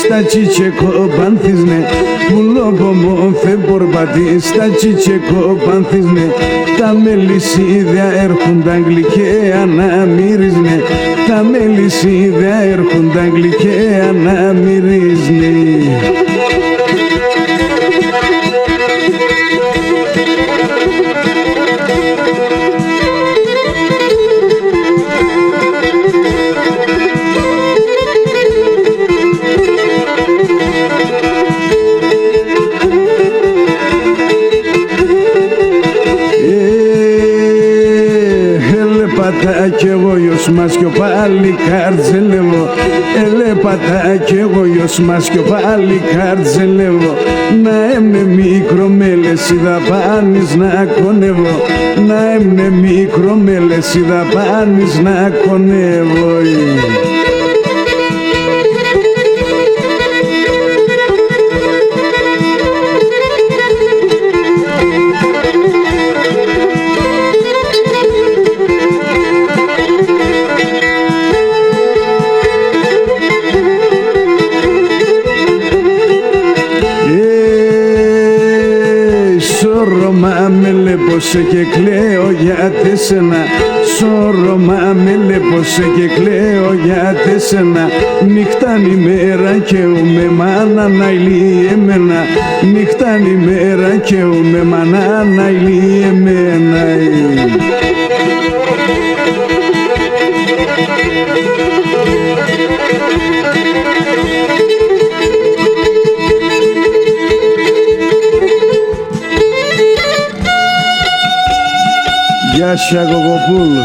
Στα τσιτσεκοπανθίσνε, πουλόπομο φεμπορπατίστα τσιτσεκοπανθίσνε, τα μελισσίδια έρχονταν γλυκαία να μυρίζνε, τα μελισσίδια έρχονταν γλυκαία να μυρίζνε. Κι εγώ γιος μας κι ο παλικάρτζελεύω, ελέπατα κι εγώ γιος μας κι ο παλικάρτζελεύω, να έμνε μικρομέλες οι δαπάνης να κονεύω, να έμνε μικρομέλες οι δαπάνης να κονεύω. Σώρωμα με λέπωσε και κλαίω για τεσένα, σώρωμα με λέπωσε και κλαίω για τεσένα, νυχτάν ημέρα και ουμε μάνα να ηλεί εμένα, νυχτάν ημέρα και ουμε μάνα να ηλεί εμένα. Γεια σου Αγωγοπούλου.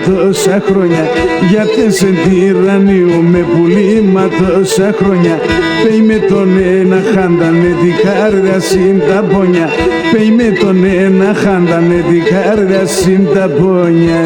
Τόσα χρόνια, γιατί σε τυραννιούμε πουλήμα τόσα χρόνια. Πέι με τον ένα χάντανε την κάρδια συν τα πόνια, πέι με τον ένα χάντανε την κάρδια συν τα πόνια.